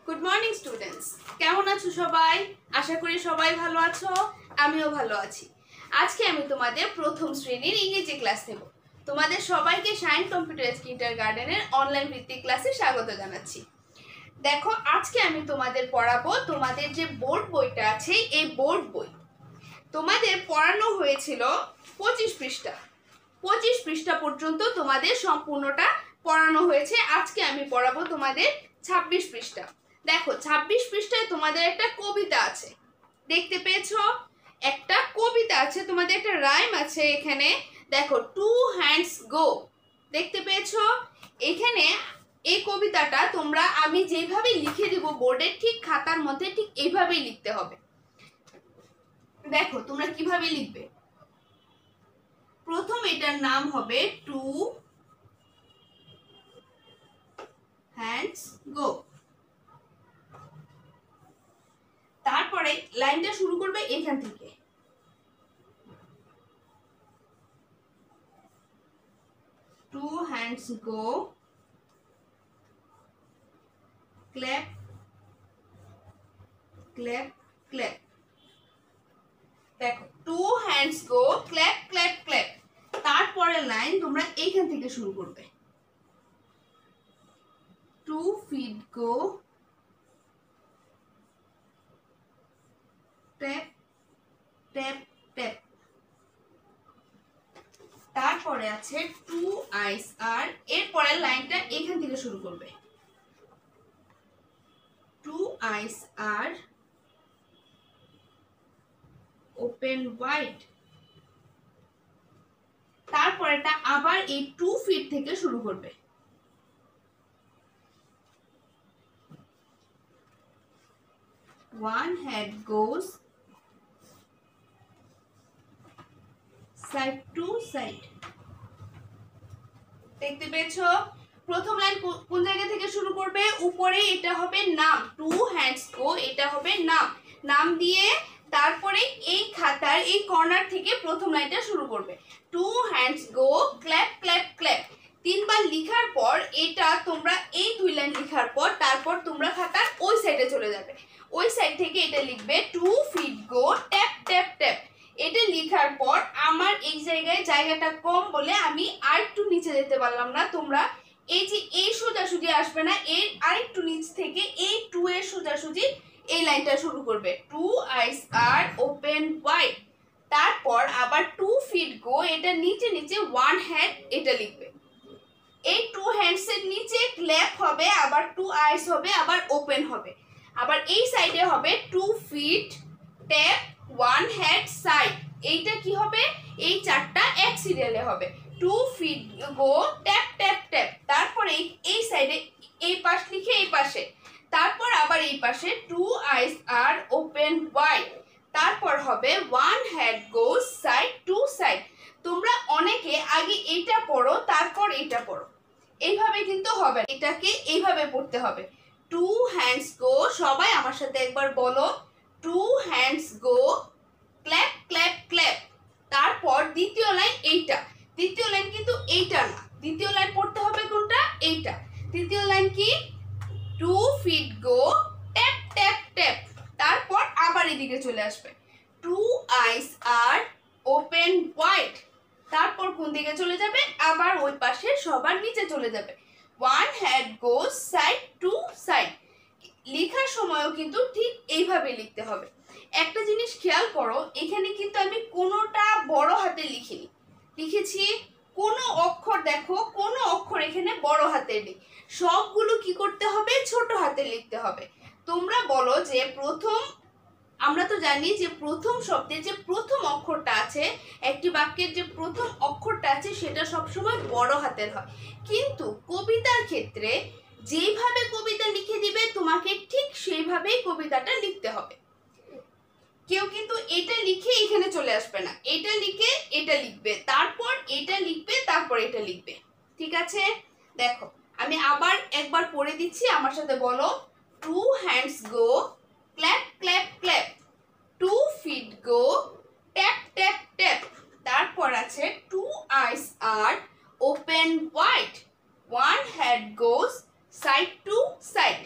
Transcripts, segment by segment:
Good morning students, কেমন আছো সবাই? আশা করি সবাই ভালো আছো, আমিও ভালো আছি। আজকে আমি তোমাদের প্রথম শ্রেণীর ইংরেজি ক্লাস নেব। তোমাদের সবাইকে শাইন কম্পিউটার কিন্ডারগার্টেনের অনলাইন ভিত্তিক ক্লাসে স্বাগত জানাচ্ছি। দেখো, আজকে আমি তোমাদের পড়াবো তোমাদের যে বোর্ড বইটা আছে, এই বোর্ড বই তোমাদের পড়ানো হয়েছিল 25 পৃষ্ঠা। 25 পৃষ্ঠা পর্যন্ত তোমাদের সম্পূর্ণটা পড়ানো হয়েছে। আজকে আমি পড়াবো তোমাদের 26 পৃষ্ঠা। দেখো, 26 পৃষ্ঠায় তোমাদের একটা কবিতা আছে, দেখতে পেয়েছো? একটা কবিতা আছে, তোমাদের একটা রাইম আছে এখানে। দেখো, টু হ্যান্ডস গো, দেখতে পেয়েছো? এখানে এই কবিতাটা তোমরা আমি যেভাবে লিখে দিব বোর্ডে, ঠিক খাতার মধ্যে ঠিক এইভাবেই লিখতে হবে। দেখো তোমরা কিভাবে লিখবে। প্রথম এটার নাম হবে টু হ্যান্ডস গো। তারপরে লাইনটা শুরু করবে এখান থেকে, two hands go, clap clap clap. দেখো, two hands go, clap clap clap. তারপরে লাইন তোমরা এইখান থেকে শুরু করবে, two feet go, tap tap tap. তারপরে আছে টু আইস আর, এরপরে লাইনটা এখান থেকে শুরু করবে, টু আইস আর ওপেন ওয়াইড। তারপরেটা আবার এই 2 ফিট থেকে শুরু করবে, one head goes side to side। দেখতে পেয়েছো? প্রথম লাইন কোন জায়গা থেকে শুরু করবে? উপরে এটা হবে নাম, টু হ্যান্ডস গো, এটা হবে নাম। নাম দিয়ে তারপরে এই খাতার এই কর্নার থেকে প্রথম লাইনটা শুরু করবে, two hands go, clap clap clap. 3 বার লেখার পর এটা তোমরা এই 2 লাইন লেখার পর তারপর তোমরা খাতার ওই সাইডে চলে যাবে। ওই সাইড থেকে এটা লিখবে, two feet go, tap tap tap. এটা লেখার পর আমার এই জায়গাটা কম বলে আমি আর একটু নিচে যেতে পারলাম না। তোমরা এই যে এই সোজাসুজি আসবে না, এর আরেকটু নিচ থেকে এই 2 এর সোজাসুজি এই লাইনটা শুরু করবে, টু আইস আর ওপেন ওয়াইড। তারপর আবার 2 ফিট গো, এটা নিচে নিচে 1 হ্যান্ড এটা লিখবে। এই 2 হ্যান্ডস এর নিচে ক্ল্যাপ হবে, আবার 2 আইস হবে, আবার ওপেন হবে। আবার এই সাইডে হবে 2 ফিট ট্যাপ 1 হ্যান্ড সাইড। এইটা কি হবে? এই চারটা এক সিরিয়ালে হবে, 2 fit go, tap tap tap. তারপরে এই সাইডে এই পাশ লিখে এই পাশে, তারপর আবার এই পাশে 2 আইস আর ওপেন ওয়াইড। তারপর হবে 1 head goes side to side. তোমরা অনেকে আগে এইটা পড়ো তারপর এইটা পড়ো, এইভাবে কিন্তু হবে, এটাকে এইভাবে পড়তে হবে। টু হ্যান্ডস গো, সবাই আমার সাথে একবার বলো, two hands go, clap clap clap. তারপর দ্বিতীয় লাইন এইটা, দ্বিতীয় লাইন কিন্তু এইটা না, দ্বিতীয় লাইন পড়তে হবে কোনটা? এইটা। তৃতীয় লাইন কি? Two feet go, tap tap tap. তারপর আবার এদিকে চলে আসবে, টু আইস আর ওপেন ওয়াইড। তারপর কোন দিকে চলে যাবে? আবার ওই পাশে সবার নিচে চলে যাবে, one head goes side to side. লেখার সময়ও কিন্তু ঠিক এইভাবে লিখতে হবে। একটা জিনিস খেয়াল করো, এখানে কিন্তু আমি কোনোটা বড় হাতে লিখিনি, লিখেছি কোনো অক্ষর, দেখো কোনো অক্ষর এখানে বড় হাতে নেই, সবগুলো কি করতে হবে? ছোট হাতে লিখতে হবে। তোমরা বলো যে প্রথম, আমরা তো জানি যে প্রথম শব্দের যে প্রথম অক্ষরটা আছে, একটি বাক্যের যে প্রথম অক্ষরটা আছে সেটা সবসময় বড় হাতের হয়। কিন্তু কবিতার ক্ষেত্রে যেইভাবে কবিতা লিখে দিবে তোমাকে ঠিক সেইভাবেই কবিতাটা লিখতে হবে। কেউ কিন্তু এটা লিখে এখানে চলে আসবে না, এটা লিখে এটা লিখবে, তারপর এটা লিখবে, তারপর এটা লিখবে। ঠিক আছে? দেখো আমি আবার একবার পড়ে দিচ্ছি, আমার সাথে বলো, two hands go, clap clap clap, two feet go, tap tap tap. তারপর আছে টু আইস আর open wide, one head goes side to side.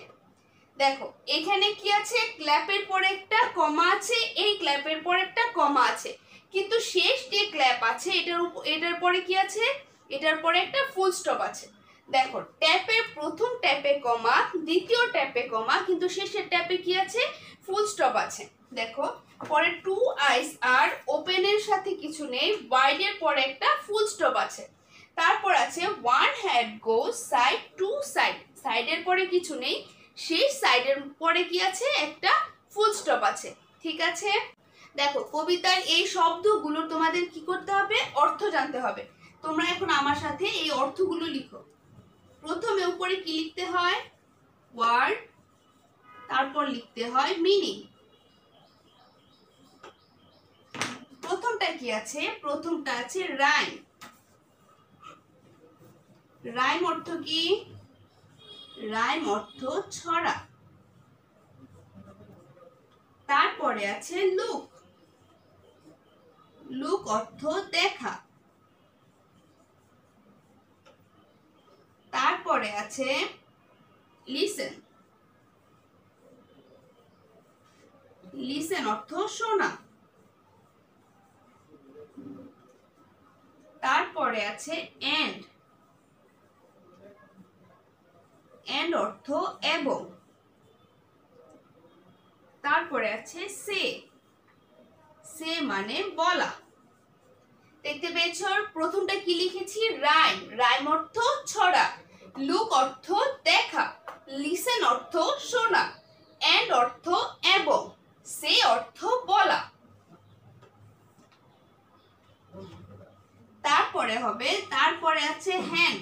দেখো এখানে কি আছে, ক্ল্যাপের পরে একটা কমা আছে, এই ক্ল্যাপের পরে একটা কমা আছে, কিন্তু শেষ যে ক্ল্যাপ আছে এটার পরে কি আছে, এটার পরে একটা ফুল স্টপ আছে। দেখো ট্যাপে প্রথম ট্যাপে কমা, দ্বিতীয় ট্যাপে কমা, কিন্তু শেষের ট্যাপে কি আছে, ফুল স্টপ আছে। দেখো পরে টু আইস আর ওপেনের সাথে কিছু নেই, ওয়াইডের পরে একটা ফুল স্টপ আছে। তারপর আছে one hand goes side to side, সাইডের পরে কিছু নেই, সেই সাইডের পরে কি আছে, একটা ফুল স্টপ আছে। ঠিক আছে, দেখো কবিতার এই শব্দগুলো তোমাদের কি করতে হবে, অর্থ জানতে হবে। তোমরা এখন আমার সাথে এই অর্থগুলো লিখো। প্রথমে উপরে কি লিখতে হয়, ওয়ার্ড, তারপর লিখতে হয় মিনিং। প্রথমটা কি আছে, প্রথমটা আছে রাইম। রাইম অর্থ কি, রাইম অর্থ ছড়া। তারপরে আছে লুক, লুক অর্থ দেখা। তারপরে আছে লিসেন, লিসেন অর্থ শোনা। তারপরে আছে এন্ড, এন্ড অর্থ এবং। তারপরে আছে সে, সে মানে বলা। দেখতে পেয়েছ প্রথমটা কি লিখেছি, রাইম, রাইম অর্থ ছড়া, লুক অর্থ দেখা, লিসেন অর্থ শোনা, এন্ড অর্থ এবং, সে অর্থ বলা। তারপরে হবে, তারপরে আছে হ্যান্ড,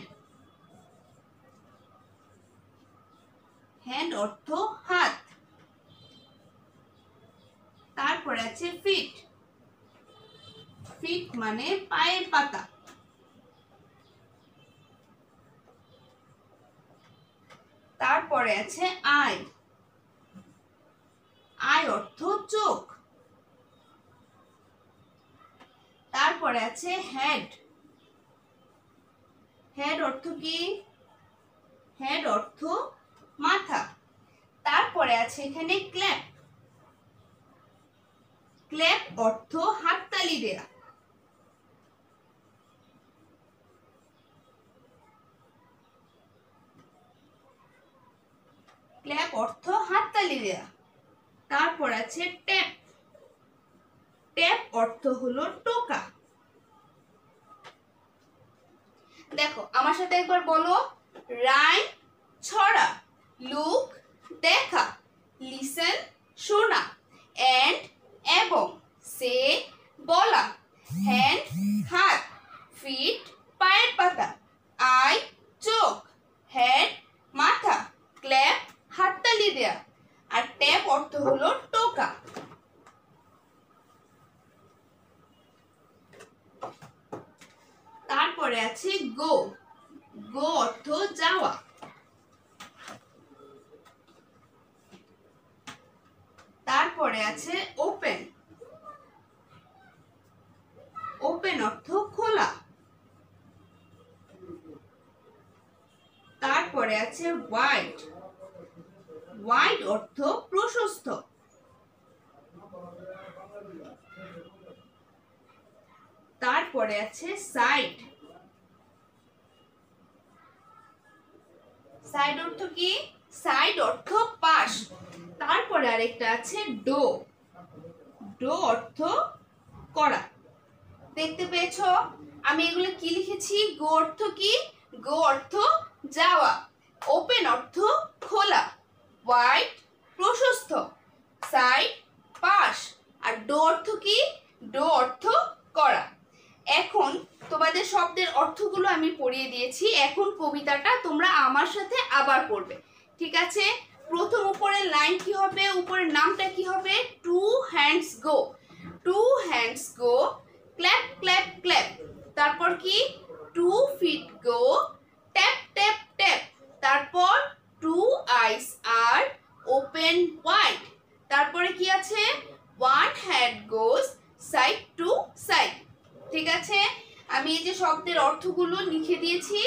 হ্যান্ড অর্থ হাত। তারপরে আছে ফিট, ফিট মানে পায়ের পাতা। তারপরে আছে আই, আই অর্থ চোখ। তারপরে আছে হেড, হেড অর্থ কি, হেড অর্থ মাথা। তারপরে আছে এখানে ক্ল্যাপ, ক্ল্যাপ অর্থ হাততালি দেয়া। ক্ল্যাপ অর্থ হাততালি দেয়া। তারপর আছে ট্যাপ, ট্যাপ অর্থ হলো টোকা। দেখো আমার সাথে একবার বলো, রাইম ছড়া, লুক দেখা, লিসেন শোনা, এন্ড এবং, সে বলা, হ্যান্ড হাত, ফিট পায়ের পাতা, আই চোখ, হেড মাথা, ক্ল্যাপ হাততালি দেয়া, আর ট্যাপ অর্থ হলো টোকা। তারপরে আছে গো, গো অর্থ যাওয়া। তারপরে আছে ওপেন, ওপেন অর্থ খোলা। তারপরে আছে ওয়াইড, ওয়াইড অর্থ প্রশস্ত। তারপরে আছে সাইড, সাইড অর্থ কি, সাইড অর্থ পাশ। তারপরে আরেকটা আছে ডো, ডো অর্থ করা। দেখতে পেয়েছো আমি এগুলো কি লিখেছি, গো অর্থ কি, গো অর্থ যাওয়া, ওপেন অর্থ খোলা, ওয়াইড প্রশস্ত, সাইড পাশ, আর ডো অর্থ কি, ডো অর্থ করা। এখন তোমাদের শব্দের অর্থগুলো আমি পড়িয়ে দিয়েছি, এখন কবিতাটা তোমরা আমার সাথে আবার পড়বে। ঠিক আছে, প্রথম উপরের লাইন কি হবে, উপরের নামটা কি হবে, টু হ্যান্ডস গো, two hands go clap clap clap. তারপর কি, two feet go tap tap tap. তারপর টু আইস আর ওপেন ওয়াইড। তারপরে কি আছে, one hand goes side to side. ঠিক আছে, আমি এই যে শব্দের অর্থগুলো লিখে দিয়েছি,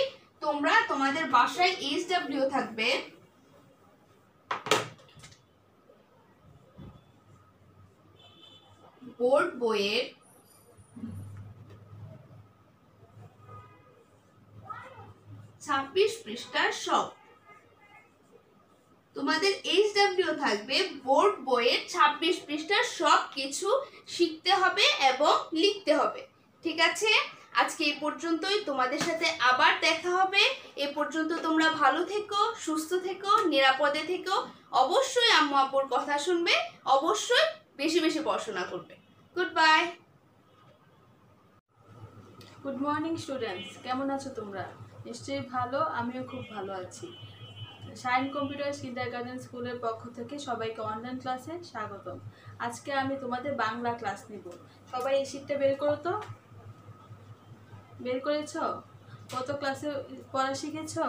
তোমরা তোমাদের বাসায় SW থাকবে, বোর্ড বইয়ের 26 পৃষ্ঠার সব। তোমাদের HW থাকবে বোর্ড বইয়ের 26 পৃষ্ঠার সব কিছু শিখতে হবে এবং লিখতে হবে। ঠিক আছে, আজকে এই পর্যন্তই। তোমাদের সাথে আবার দেখা হবে। এ পর্যন্ত তোমরা ভালো থেকো, সুস্থ থেকো, নিরাপদে থেকো। অবশ্যই আম্মু আব্বুর কথা শুনবে, অবশ্যই বেশি বেশি পড়াশোনা করবে। Good bye. Good morning students, কেমন আছো তোমরা? নিশ্চয়ই ভালো, আমিও খুব ভালো আছি। শাইন কম্পিউটার কিন্ডারগার্টেন স্কুলের পক্ষ থেকে সবাইকে অনলাইন ক্লাসে স্বাগতম। আজকে আমি তোমাদের বাংলা ক্লাস নিব। সবাই এই শীটটা বের করো তো। বের করেছো? কত ক্লাসে পড়া শিখেছো?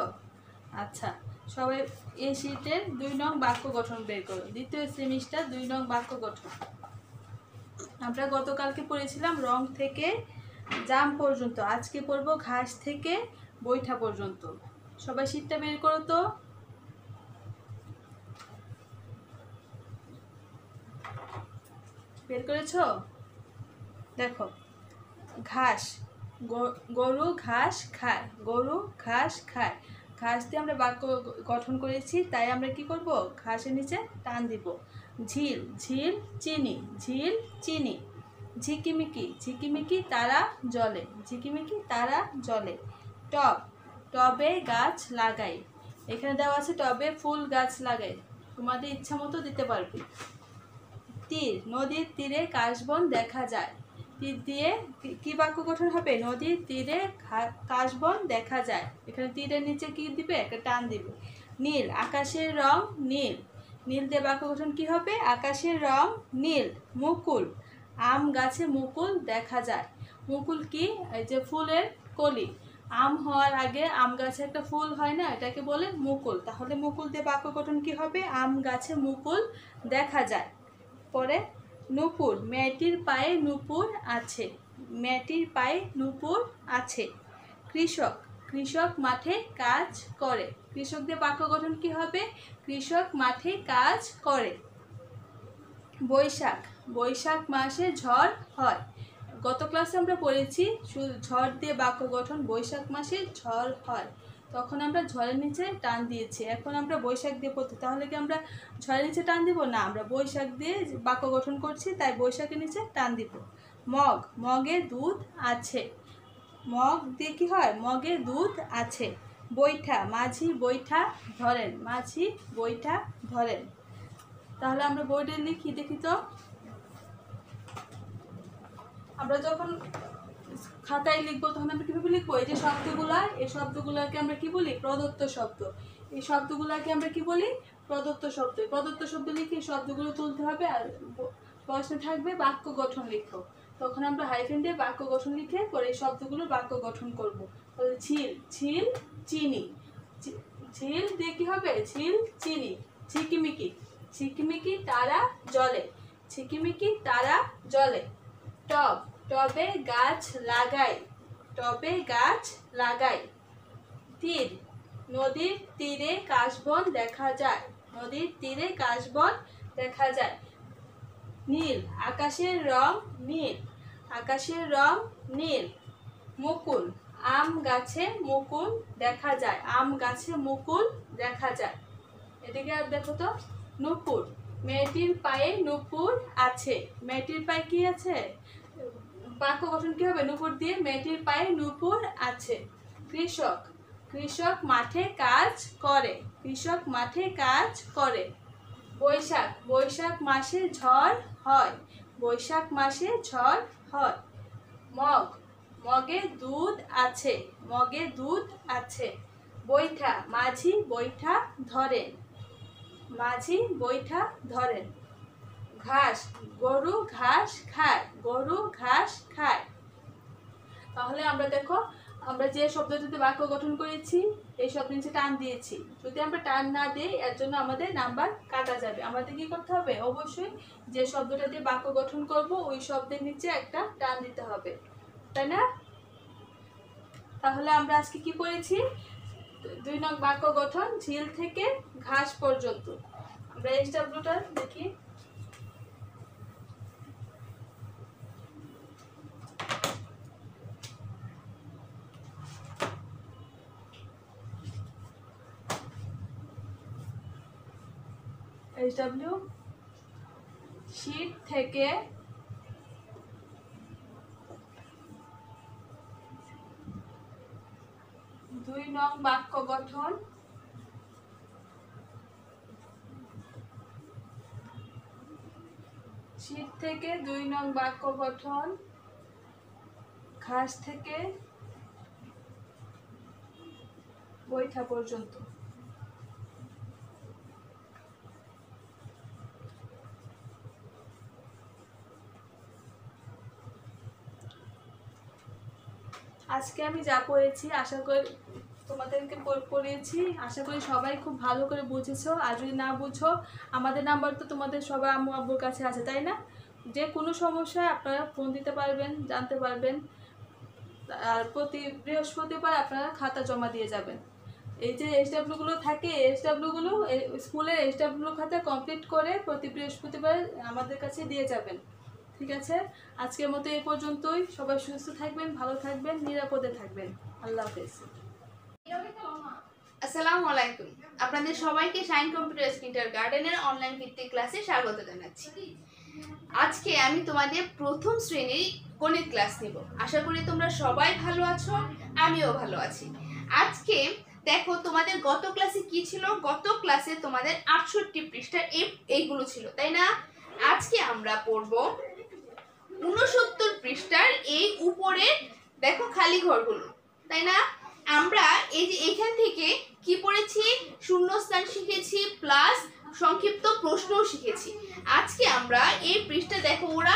আচ্ছা, সবাই এই শীটের 2 নং বাক্য গঠন বের করো। দ্বিতীয় সেমিস্টার 2 নং বাক্য গঠন। আমরা গতকালকে পড়েছিলাম রং থেকে জাম পর্যন্ত, আজকে পড়বো ঘাস থেকে বৈঠা পর্যন্ত। সবাই শীটটা বের করো তো। বের করেছো? দেখো, ঘাস, গরু ঘাস খায়, গরু ঘাস খায়। ঘাস দিয়ে আমরা বাক্য গঠন করেছি, তাই আমরা কি করব? ঘাসের নিচে টান দিব। ঝিল, ঝিল চিনি, ঝিল চিনি। ঝিকিমিকি, ঝিকিমিকি তারা জলে, ঝিকিমিকি তারা জলে। টব, টবে গাছ লাগাই। এখানে দেওয়া আছে টবে ফুল গাছ লাগাই, তোমাদের ইচ্ছা মতো দিতে পারবে। তীর, নদীর তীরে কাশবন দেখা যায়। তীর দিয়ে কি বাক্য গঠন হবে? নদীর তীরে কাশবন দেখা যায়। এখানে তীরের নিচে কি দিবে? একটা টান দিবে। নীল, আকাশের রং নীল। নীল দিয়ে বাক্য গঠন কি হবে? আকাশের রং নীল। মুকুল, আম গাছে মুকুল দেখা যায়। মুকুল কি? এই যে ফুলের কলি। আম হওয়ার আগে আম গাছে একটা ফুল হয় না, এটাকে বলে মুকুল। তাহলে মুকুল দিয়ে বাক্য গঠন কি হবে? আম গাছে মুকুল দেখা যায়। পরে নূপুর, মেয়েটির পায়ে নূপুর আছে, মেয়েটির পায়ে নূপুর আছে। কৃষক, কৃষক মাঠে কাজ করে। কৃষক দিয়ে বাক্য গঠন কি হবে? কৃষক মাঠে কাজ করে। বৈশাখ, বৈশাখ মাসে ঝড় হয়। গত ক্লাসে আমরা পড়েছি ঝড় দিয়ে বাক্য গঠন, বৈশাখ মাসে ঝড় হয়। তখন আমরা ঝড়ের নিচে টান দিয়েছি, এখন আমরা বৈশাখ দিয়ে পড়তে। তাহলে কি আমরা ঝড়ের নিচে টান দিব না? আমরা বৈশাখ দিয়ে বাক্য গঠন করছি, তাই বৈশাখের নিচে টান দিব। মগ, মগে দুধ আছে। মগ দিয়ে কি হয়? মগে দুধ আছে। বৈঠা, মাঝি বৈঠা ধরেন, মাঝি বৈঠা ধরেন। তাহলে আমরা বোর্ডে লিখি, দেখি তো। আমরা যখন খাতায় লিখবো তখন আমরা কিভাবে লিখবো? এই যে শব্দগুলা, এই শব্দগুলাকে আমরা কি বলি? প্রদত্ত শব্দ। এই শব্দগুলাকে আমরা কি বলি? প্রদত্ত শব্দ। প্রদত্ত শব্দ লিখে শব্দগুলো তুলতে হবে, আর প্রশ্নে থাকবে বাক্য গঠন লিখো। তখন আমরা হাইফেন দিয়ে বাক্য গঠন লিখে পরে এই শব্দগুলো বাক্য গঠন করবো। তাহলে ঝিল, ঝিল চিনি। ঝিল দিয়ে কি হবে? ঝিল চিনি। ঝিকিমিকি, ঝিকিমিকি তারা জলে, ঝিকিমিকি তারা জলে। টব, টবে গাছ লাগাই, টবে গাছ লাগাই। তীর, নদীর তীরে কাশবন দেখা যায়, নদীর তীরে কাশবন দেখা যায়। নীল, আকাশের রং নীল, আকাশের রং নীল। মুকুল, আম গাছে মুকুল দেখা যায়, আম গাছে মুকুল দেখা যায়। এদিকে আর দেখো তো। নূপুর, মেয়েটির পায়ে নূপুর আছে। মেয়েটির পায়ে কি আছে? বাক্য গঠন কি হবে? নূপুর দিয়ে মেয়েটির পায়ে নূপুর আছে। কৃষক, কৃষক মাঠে কাজ করে, কৃষক মাঠে কাজ করে। বৈশাখ, বৈশাখ মাসে ঝড় হয়, বৈশাখ মাসে ঝড় হয়। মগ, মগে দুধ আছে, মগে দুধ আছে। বৈঠা, মাঝি বৈঠা ধরেন, মাঝি বৈঠা ধরেন। ঘাস, গরু ঘাস খায়, গরু ঘাস খায়। তাহলে আমরা দেখো, আমরা যে শব্দটিতে বাক্য গঠন করেছি এই শব্দ নিচে টান দিয়েছি। যদি আমরা টান না দিই এর জন্য আমাদের নাম্বার কাটা যাবে। আমাদের কি করতে হবে? অবশ্যই যে শব্দটা দিয়ে বাক্য গঠন করব ওই শব্দের নিচে একটা টান দিতে হবে, তাই না? তাহলে আমরা আজকে কি পড়েছি? 2 নং বাক্য গঠন, ঝিল থেকে ঘাস পর্যন্ত। আমরা HWটা দেখি। HW শীট থেকে দুই নং বাক্য গঠন শীট থেকে 2 নং বাক্য গঠন ঘাস থেকে বৈঠা পর্যন্ত। আজকে আমি যা পড়েছি আশা করি তোমাদেরকে পড়িয়েছি, আশা করি সবাই খুব ভালো করে বুঝেছো। আর যদি না বুঝো আমাদের নাম্বার তো তোমাদের সবাই আম্মু আব্বুর কাছে আছে, তাই না? যে কোনো সমস্যায় আপনারা ফোন দিতে পারবেন, জানতে পারবেন। আর প্রতি বৃহস্পতিবার আপনারা খাতা জমা দিয়ে যাবেন। এই যে HW থাকে, HW স্কুলের HW খাতা কমপ্লিট করে প্রতি বৃহস্পতিবার আমাদের কাছে দিয়ে যাবেন, ঠিক আছে? আজকের মতো এই পর্যন্তই। সবাই সুস্থ থাকবেন, ভালো থাকবেন, নিরাপদে থাকবেন। আল্লাহ হাফেজ। আসসালামু আলাইকুম। আপনাদের সবাইকে শাইন কম্পিউটার কিন্ডারগার্টেনের অনলাইন ভিত্তিক ক্লাসে স্বাগত জানাচ্ছি। আজকে আমি তোমাদের প্রথম শ্রেণীর গণিত ক্লাস নিব। আশা করি তোমরা সবাই ভালো আছো, আমিও ভালো আছি। আজকে দেখো তোমাদের গত ক্লাসে কি ছিল? গত ক্লাসে তোমাদের 68 পৃষ্ঠার এইগুলো ছিল, তাই না? আজকে আমরা পড়ব 69 পৃষ্ঠার এই উপরে দেখো খালি ঘরগুলো, তাই না? আমরা এই যে এখান থেকে কি পড়েছি? শূন্যস্থান শিখেছি প্লাস সংক্ষিপ্ত প্রশ্নও শিখেছি। আজকে আমরা এই পৃষ্ঠা দেখো ওরা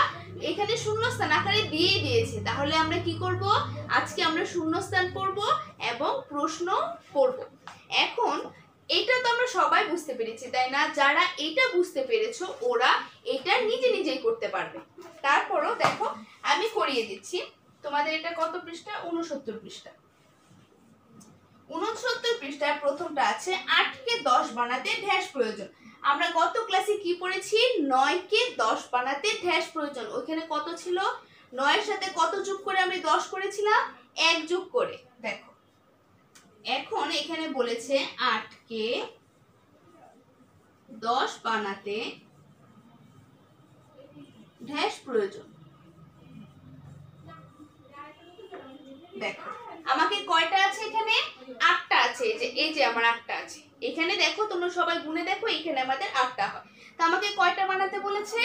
এখানে শূন্যস্থান আকারে দিয়ে দিয়েছে, তাহলে আমরা কি করব? আজকে আমরা শূন্যস্থান পড়ব এবং প্রশ্ন পড়ব। এখন এটা তো আমরা সবাই বুঝতে পেরেছি, তাই না? যারা এটা বুঝতে পেরেছো ওরা এটা নিজে নিজেই করতে পারবে। তারপরও দেখো আমি করিয়ে দিচ্ছি তোমাদের। এটা কত পৃষ্ঠা? 69 পৃষ্ঠা। 69 পৃষ্ঠার প্রথমটা আছে 8 কে 10 বানাতে ড্যাশ প্রয়োজন। আমরা গত ক্লাসে কি পড়েছি? 9 কে 10 বানাতে ড্যাশ প্রয়োজন। ওখানে কত ছিল? 9 এর সাথে কত যোগ করে আমি 10 করেছিলাম? 1 যোগ করে। দেখো এখন এখানে বলেছে 8 কে 10 বানাতে ড্যাশ প্রয়োজন। দেখো আমাকে কয়টা আছে এখানে? 8টা আছে। এই যে আমার 8টা আছে এখানে। দেখো তোমরা সবাই গুনে দেখো, এখানে আমাদের 8টা হয়। তো আমাকে কয়টা বানাতে বলেছে?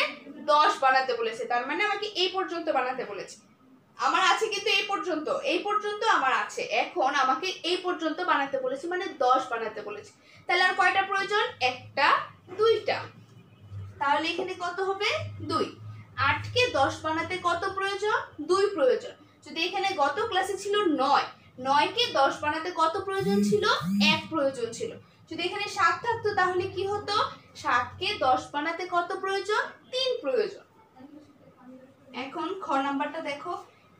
10 বানাতে বলেছে। তার মানে আমাকে এই পর্যন্ত বানাতে বলেছে। আমার আছে কিন্তু এই পর্যন্ত আমার আছে। এখন আমাকে এই পর্যন্ত বানাতে বলেছে, মানে 10 বানাতে বলেছে। তাহলে আর কয়টা প্রয়োজন? একটা, দুইটা। তাহলে এখানে কত হবে? 2। 8 কে 10 বানাতে কত প্রয়োজন? 2 প্রয়োজন। যদি এখানে গত ক্লাসে ছিল 9 কে 10 বানাতে কত প্রয়োজন ছিল? 1 প্রয়োজন ছিল। যদি এখানে 7 থাকতো তাহলে কি হতো? 7 কে 10 বানাতে কত প্রয়োজন? 3 প্রয়োজন। এখন খ নাম্বারটা দেখো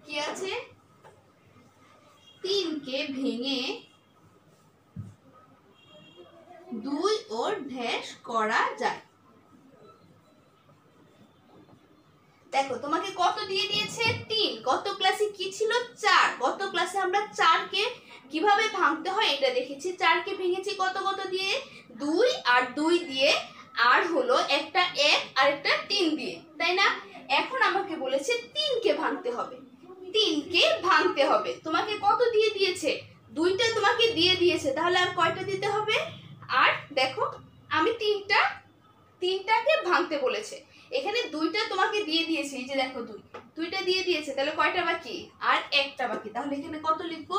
কি আছে? 3 কে ভেঙে 2 ও ড্যাশ করা যায়। দেখো তোমাকে কত দিয়ে দিয়েছে? 3। গত ক্লাসে কি ছিল? 4। গত ক্লাসে আমরা 4 কে কিভাবে ভাঙতে হয় এটা দেখেছি। 4 কে ভেঙেছি কত দিয়ে? 2 আর 2 দিয়ে, আর হলো একটা 1 আর একটা 3 দিয়ে, তাই না? এখন আমাকে বলেছে 3 কে ভাঙতে হবে। 3 কে ভাঙতে হবে। তোমাকে কত দিয়ে দিয়েছে? 2টা তোমাকে দিয়ে দিয়েছে। তাহলে আর কয়টা দিতে হবে? আর দেখো আমি 3টাকে ভাঙতে বলেছে। এখানে 2টা তোমাকে দিয়ে দিয়েছে, এই যে দেখো 2টা দিয়ে দিয়েছে। তাহলে কয়টা বাকি? আর একটা বাকি। তাহলে এখানে কত লিখবো?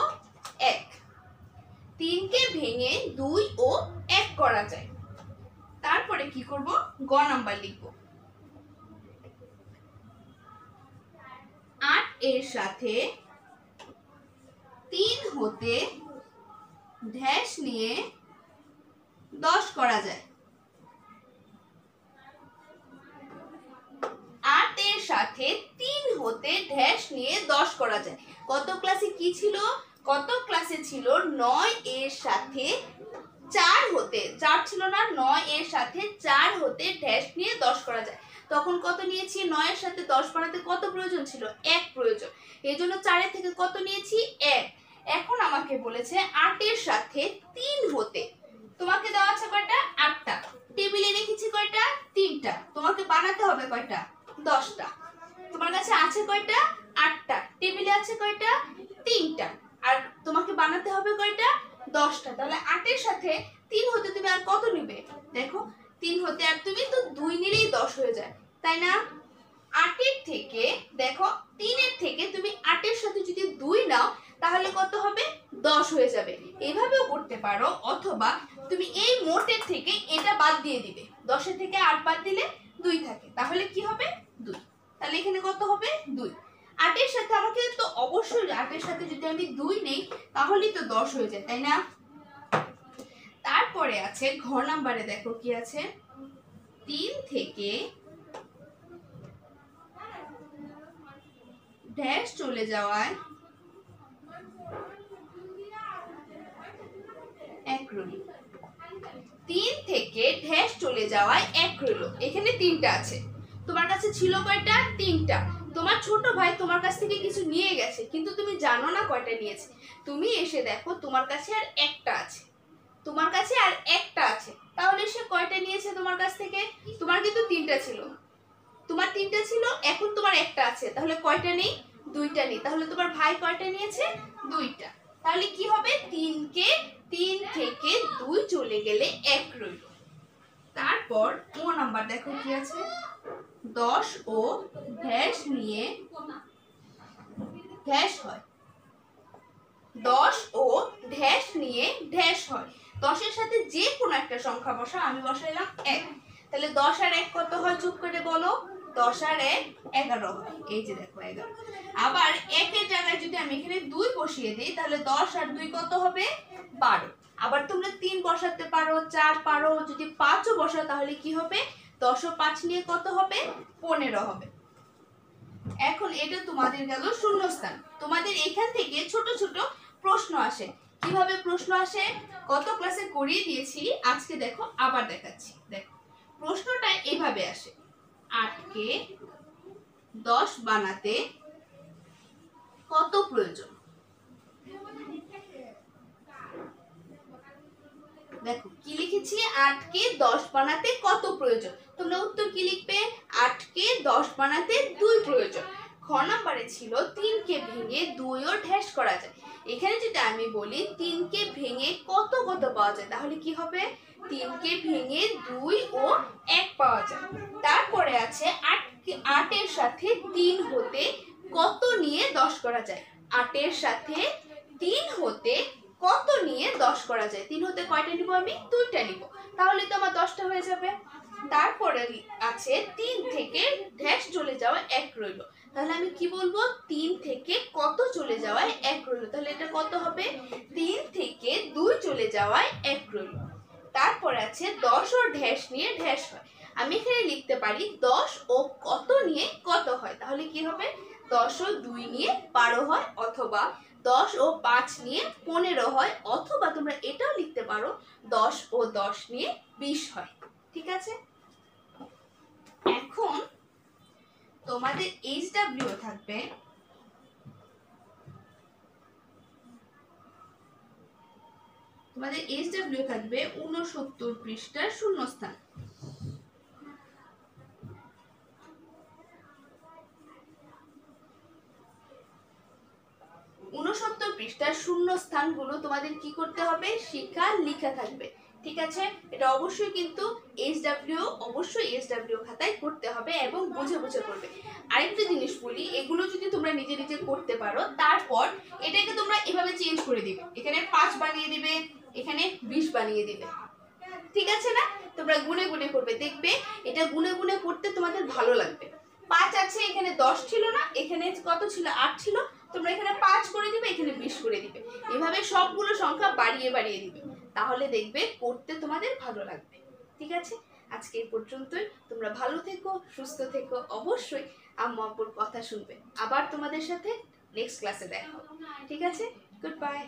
1। 3 কে ভেঙে 2 ও 1 করা যায়। তারপরে কি করব? গ নাম্বার লিখব। 8 এর সাথে 3 হতে ড্যাশ নিয়ে 10 করা যায়। 8 এর সাথে 3 হতে ড্যাশ নিয়ে 10 করা যায়। গত ক্লাসে কি ছিল? গত ক্লাসে ছিল 9 এর সাথে 4 হতে, 4 ছিল না, 9 এর সাথে 4 হতে ড্যাশ নিয়ে 10 করা যায়। তখন কত নিয়েছি? 9 এর সাথে 10 বানাতে কত প্রয়োজন ছিল? 1 প্রয়োজন। এই জন্য 4 এর থেকে কত নিয়েছি? 1। এখন আমাকে বলেছে 8 এর সাথে 3 হতে, তোমাকে দেওয়া আছে কয়টা? 8টা। টেবিলে রেখেছি কয়টা? কয়টা? 10টা। তোমার কাছে আছে কয়টা? 8টা। টেবিলে আছে কয়টা? 3টা। আর তোমাকে বানাতে হবে কয়টা? 10টা। তাহলে 8 এর সাথে 3 হতে তুমি আর কত নিবে? দেখো 3 হতে আর তুমি তো 2 নিলেই 10 হয়ে যায়, তাই না? 8 এর থেকে দেখো 3 এর থেকে তুমি 8 এর সাথে যদি 2 নাও তাহলে কত হবে? 10 হয়ে যাবে। এভাবেও করতে পারো, অথবা তুমি এই মোটের থেকে এটা বাদ দিয়ে দিবে। 10 এর থেকে 8 বাদ দিলে 2 থাকে, তাহলে কি হবে? 2। তাহলে এখানে কত হবে? 2। 8 এর সাথে আমাকে তো অবশ্যই 8 এর সাথে যদি আমি 2 নেই তাহলেই তো 10 হয়ে যায়, তাই না? তারপরে আছে ঘ নাম্বারে, দেখো কি আছে? 3 থেকে ড্যাশ চলে যাওয়ায় 1 রইল। 3 থেকে ড্যাশ চলে যাওয়ায় 1 রইল। এখানে 3টা আছে, তোমার কাছে ছিল কয়টা? 3টা। তোমার ছোট ভাই তোমার কাছ থেকে কিছু নিয়ে গেছে, কিন্তু তুমি জানো না কয়টা নিয়েছে। তুমি এসে দেখো তোমার কাছে আর একটা আছে, তোমার কাছে আর একটা আছে, তাহলে সে কয়টা নিয়েছে তোমার কাছ থেকে? তোমার কিন্তু 3টা ছিল, তোমার 3টা ছিল, এখন তোমার একটা আছে, তাহলে কয়টা নেই? 2টা নেই। তাহলে তোমার ভাই কয়টা নিয়েছে? 2টা। তাহলে কি হবে? 3 থেকে 2 চলে গেলে 1 রইল। তারপর ও নাম্বার দেখো কি আছে? 10 ও ড্যাশ নিয়ে ড্যাশ হয়। 10 ও ড্যাশ নিয়ে ড্যাশ হয়। 10 এর সাথে যে কোনো একটা সংখ্যা বসাও, আমি বসাইলাম 1। তাহলে 10 আর 1 কত হয়? যোগ করে বলো। 10 আর 1 11 হয়। এই যে দেখো 11। আবার 1 এর জায়গায় যদি আমি এখানে 2 বসিয়ে দিই তাহলে 10 আর 2 কত হবে? 12। আবার তোমরা 3 বসাতে পারো, 4 পারো, যদি 5 ও বসাও তাহলে কি হবে? 10 ও 5 নিয়ে কত হবে? 15 হবে। এখন এটা তোমাদের গেল শূন্যস্থান। তোমাদের এখান থেকে ছোট ছোট প্রশ্ন আসে। কিভাবে প্রশ্ন আসে? গত ক্লাসে করিয়ে দিয়েছি, আজকে দেখো আবার দেখাচ্ছি। দেখো প্রশ্নটা এইভাবে আসে: 8 কে 10 বানাতে কত প্রয়োজন? দেখো কি লিখেছি? 8 কে 10 বানাতে কত প্রয়োজন? তোমরা উত্তর কি লিখবে? 8 কে 10 বানাতে 2 প্রয়োজন। খ নাম্বারে ছিল 3 কে ভেঙে 2 ও ড্যাশ করা যায়। এখানে যদি আমি বলি 3 কে ভেঙে কত কত পাওয়া যায়, তাহলে কি হবে? 3 কে ভেঙে 2 ও 1 পাওয়া যায়। তারপরে আছে 8 এর সাথে 3 হতে কত নিয়ে 10 করা যায়। 8 এর সাথে 3 হতে কত নিয়ে 10 করা যায়? 3 হতে কয়টা নিব আমি? 2টা নিব, তাহলে তো আমার 10টা হয়ে যাবে। তারপরে আছে 3 থেকে ড্যাশ চলে যাওয়া 1 রইল। তাহলে আমি কি বলবো? 3 থেকে কত চলে যাওয়ায় 1 রইল, তাহলে এটা কত হবে? 3 থেকে 2 চলে যাওয়ায় 1 রইল। তারপরে আছে 10 ও ড্যাশ নিয়ে ড্যাশ হয়। আমি এখানে লিখতে পারি 10 ও কত নিয়ে কত হয়, তাহলে কি হবে? 10 ও 2 নিয়ে 12 হয়, অথবা 10 ও 5 নিয়ে 15 হয়, অথবা তোমরা এটাও লিখতে পারো 10 ও 10 নিয়ে 20 হয়। ঠিক আছে? এখন তোমাদের HW থাকবে, তোমাদের HW থাকবে 69 পৃষ্ঠার শূন্যস্থান। 69 পৃষ্ঠার শূন্য স্থানগুলো তোমাদের কি করতে হবে? শিখা লিখা থাকবে। ঠিক আছে? এটা অবশ্যই কিন্তু HW খাতায় করতে হবে এবং বুঝে বুঝে করবে। আরেকটা জিনিস বলি, এগুলো যদি তোমরা নিজে নিজে করতে পারো, তারপর এটাকে তোমরা এভাবে চেঞ্জ করে দিবে। এখানে 5 বানিয়ে দিবে, এখানে 20 বানিয়ে দিবে। ঠিক আছে না? তোমরা গুনে গুনে করবে, দেখবে এটা গুনে গুনে করতে তোমাদের ভালো লাগবে। 5 আছে, এখানে 10 ছিল না, এখানে কত ছিল? 8 ছিল, তোমরা এখানে 5 করে দিবে, এখানে 20 করে দিবে। এভাবে সবগুলো সংখ্যা বাড়িয়ে বাড়িয়ে দিবে, তাহলে দেখবে করতে তোমাদের ভালো লাগবে। ঠিক আছে? আজকে এই পর্যন্তই। তোমরা ভালো থেকো, সুস্থ থেকো, অবশ্যই আম্মু আব্বুর কথা শুনবে। আবার তোমাদের সাথে নেক্সট ক্লাসে দেখা হবে। ঠিক আছে? Good bye.